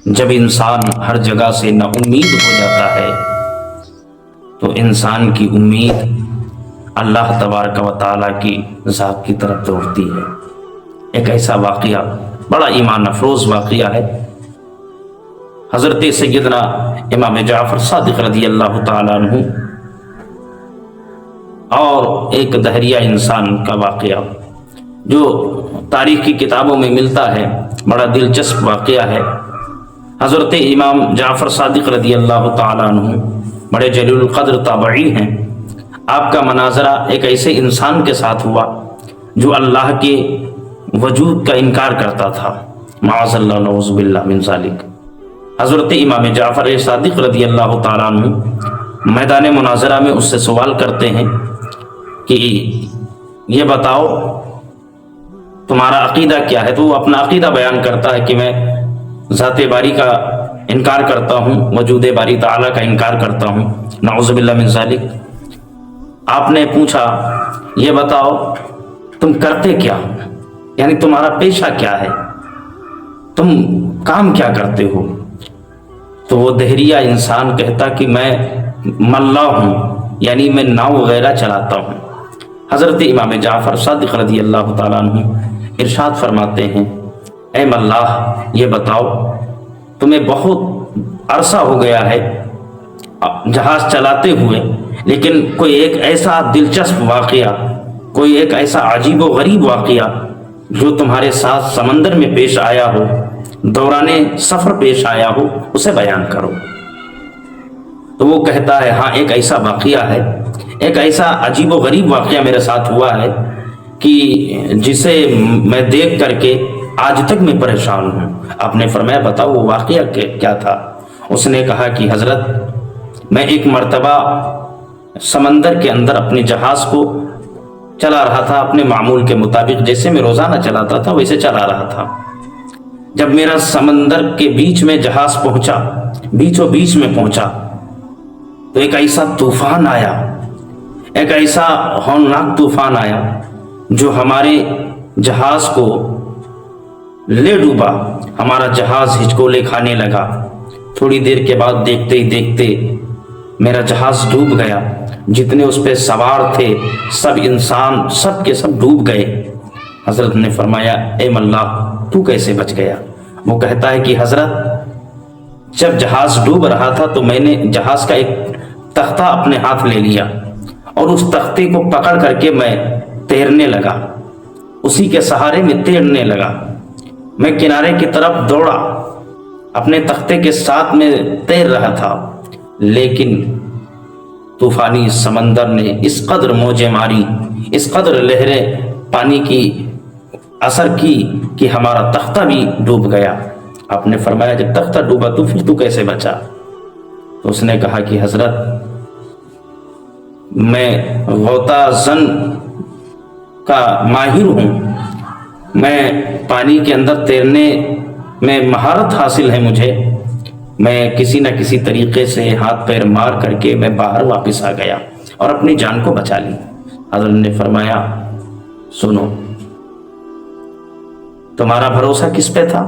جب انسان ہر جگہ سے نا امید ہو جاتا ہے تو انسان کی امید اللہ تبارک و تعالیٰ کی ذات کی طرف دوڑتی ہے۔ ایک ایسا واقعہ، بڑا ایمان افروز واقعہ ہے، حضرت سیدنا امام جعفر صادق رضی اللہ تعالیٰ عنہ اور ایک دہریہ انسان کا واقعہ جو تاریخ کی کتابوں میں ملتا ہے، بڑا دلچسپ واقعہ ہے۔ حضرت امام جعفر صادق رضی اللہ تعالیٰ عنہ بڑے جلیل القدر تابعی ہیں۔ آپ کا مناظرہ ایک ایسے انسان کے ساتھ ہوا جو اللہ کے وجود کا انکار کرتا تھا، معاذ اللہ نعوذ باللہ من ذالک۔ حضرت امام جعفر صادق رضی اللہ تعالیٰ عنہ میدان مناظرہ میں اس سے سوال کرتے ہیں کہ یہ بتاؤ تمہارا عقیدہ کیا ہے؟ تو وہ اپنا عقیدہ بیان کرتا ہے کہ میں ذات باری کا انکار کرتا ہوں، وجود باری تعالیٰ کا انکار کرتا ہوں، نعوذ باللہ من ذالک۔ آپ نے پوچھا یہ بتاؤ تم کرتے کیا ہو، یعنی تمہارا پیشہ کیا ہے، تم کام کیا کرتے ہو؟ تو وہ دہریہ انسان کہتا کہ میں ملا ہوں، یعنی میں ناؤ وغیرہ چلاتا ہوں۔ حضرت امام جعفر صادق رضی اللہ تعالیٰ عنہ ارشاد فرماتے ہیں، اے ملاح یہ بتاؤ تمہیں بہت عرصہ ہو گیا ہے جہاز چلاتے ہوئے، لیکن کوئی ایک ایسا دلچسپ واقعہ، کوئی ایک ایسا عجیب و غریب واقعہ جو تمہارے ساتھ سمندر میں پیش آیا ہو، دوران سفر پیش آیا ہو، اسے بیان کرو۔ تو وہ کہتا ہے ہاں ایک ایسا واقعہ ہے، ایک ایسا عجیب و غریب واقعہ میرے ساتھ ہوا ہے کہ جسے میں دیکھ کر کے آج تک میں پریشان ہوں۔ آپ نے فرمایا بتاؤ وہ واقعہ کیا تھا؟ اس نے کہا کہ حضرت میں ایک مرتبہ سمندر کے اندر اپنے جہاز کو چلا رہا تھا، اپنے معمول کے مطابق، جیسے میں روزانہ چلاتا تھا ویسے چلا رہا تھا۔ جب میرا سمندر کے بیچ میں جہاز پہنچا، بیچوں بیچ میں پہنچا، تو ایک ایسا طوفان آیا، ایک ایسا ہولناک طوفان آیا جو ہمارے جہاز کو لے ڈوبا۔ ہمارا جہاز ہچکولے کھانے لگا۔ تھوڑی دیر کے بعد دیکھتے ہی دیکھتے میرا جہاز ڈوب گیا، جتنے اس پہ سوار تھے سب انسان سب کے سب ڈوب گئے۔ حضرت نے فرمایا اے ملاح تو کیسے بچ گیا؟ وہ کہتا ہے کہ حضرت جب جہاز ڈوب رہا تھا تو میں نے جہاز کا ایک تختہ اپنے ہاتھ لے لیا اور اس تختے کو پکڑ کر کے میں تیرنے لگا، اسی کے سہارے میں تیرنے لگا۔ میں کنارے کی طرف دوڑا، اپنے تختے کے ساتھ میں تیر رہا تھا، لیکن طوفانی سمندر نے اس قدر موجیں ماری، اس قدر لہریں پانی کی اثر کی کہ ہمارا تختہ بھی ڈوب گیا۔ آپ نے فرمایا جب تختہ ڈوبا تو پھر تو کیسے بچا؟ تو اس نے کہا کہ حضرت میں غوطہ زن کا ماہر ہوں، میں پانی کے اندر تیرنے میں مہارت حاصل ہے مجھے، میں کسی نہ کسی طریقے سے ہاتھ پیر مار کر کے میں باہر واپس آ گیا اور اپنی جان کو بچا لی۔ حضرت نے فرمایا سنو تمہارا بھروسہ کس پہ تھا؟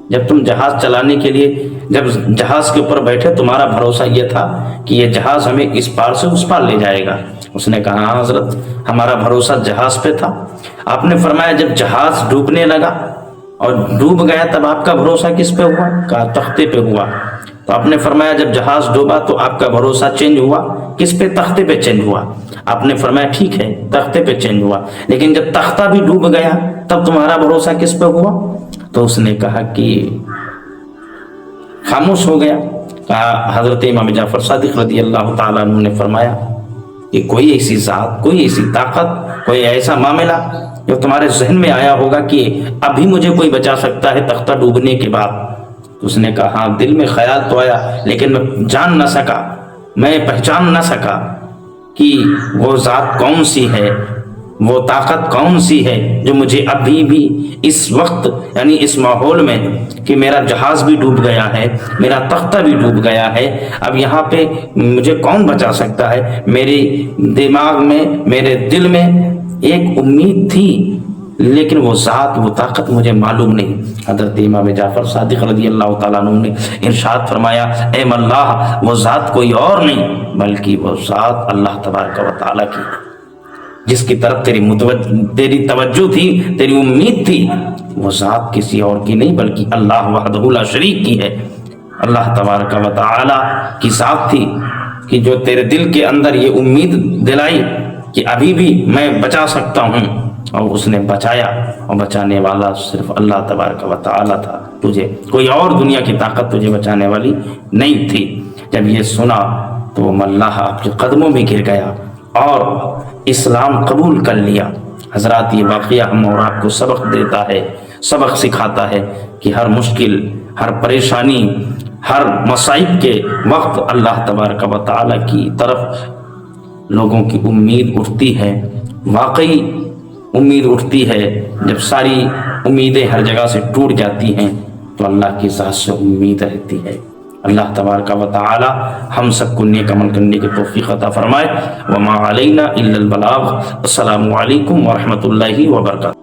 جب تم جہاز چلانے کے لیے جب جہاز کے اوپر بیٹھے تمہارا بھروسہ یہ تھا کہ یہ جہاز ہمیں اس پار سے اس پار لے جائے گا؟ اس نے کہا ہاں حضرت ہمارا بھروسہ جہاز پہ تھا۔ آپ نے فرمایا جب جہاز ڈوبنے لگا اور ڈوب گیا تب آپ کا بھروسہ کس پہ ہوا؟ کہا تختے پہ ہوا۔ تو آپ نے فرمایا جب جہاز ڈوبا تو آپ کا بھروسہ چینج ہوا، کس پہ؟ تختے پہ چینج ہوا۔ آپ نے فرمایا ٹھیک ہے تختے پہ چینج ہوا، لیکن جب تختہ بھی ڈوب گیا تب تمہارا بھروسہ کس پہ ہوا؟ تو اس نے کہا کہ خاموش ہو گیا۔ کہا حضرت امام جعفر صادق رضی اللہ تعالیٰ عنہ نے فرمایا کہ کوئی ایسی ذات، کوئی ایسی طاقت، کوئی ایسا معاملہ جو تمہارے ذہن میں آیا ہوگا کہ ابھی مجھے کوئی بچا سکتا ہے تختہ ڈوبنے کے بعد؟ تو اس نے کہا ہاں دل میں خیال تو آیا، لیکن میں جان نہ سکا، میں پہچان نہ سکا کہ وہ ذات کون سی ہے، وہ طاقت کون سی ہے جو مجھے ابھی بھی اس وقت یعنی اس ماحول میں کہ میرا جہاز بھی ڈوب گیا ہے، میرا تختہ بھی ڈوب گیا ہے، اب یہاں پہ مجھے کون بچا سکتا ہے؟ میرے دماغ میں، میرے دل میں ایک امید تھی، لیکن وہ ذات وہ طاقت مجھے معلوم نہیں۔ حضرت امام جعفر صادق رضی اللہ تعالیٰ عنہ نے ارشاد فرمایا، اے اللہ، وہ ذات کوئی اور نہیں بلکہ وہ ذات اللہ تبارک و تعالیٰ کی، جس کی طرف تیری توجہ تھی، تیری امید تھی، وہ ذات کسی اور کی نہیں بلکہ اللہ وحدہ لا شریک کی ہے۔ اللہ تبارک و تعالیٰ کی ذات تھی کہ جو تیرے دل کے اندر یہ امید دلائی کہ ابھی بھی میں بچا سکتا ہوں، اور اس نے بچایا، اور بچانے والا صرف اللہ تبارک و تعالیٰ تھا، تجھے کوئی اور دنیا کی طاقت تجھے بچانے والی نہیں تھی۔ جب یہ سنا تو وہ ملاح آپ کے قدموں میں گر گیا اور اسلام قبول کر لیا۔ حضرات، یہ واقعہ ہم اور آپ کو سبق دیتا ہے، سبق سکھاتا ہے کہ ہر مشکل، ہر پریشانی، ہر مصائب کے وقت اللہ تبارک و تعالیٰ کی طرف لوگوں کی امید اٹھتی ہے۔ واقعی امید اٹھتی ہے۔ جب ساری امیدیں ہر جگہ سے ٹوٹ جاتی ہیں تو اللہ کی ذات سے امید رہتی ہے۔ اللہ تبارک و تعالی ہم سب کو نیک عمل کرنے کی توفیق عطا فرمائے۔ وما علینا الا البلاغ۔ السلام علیکم ورحمۃ اللہ وبرکاتہ۔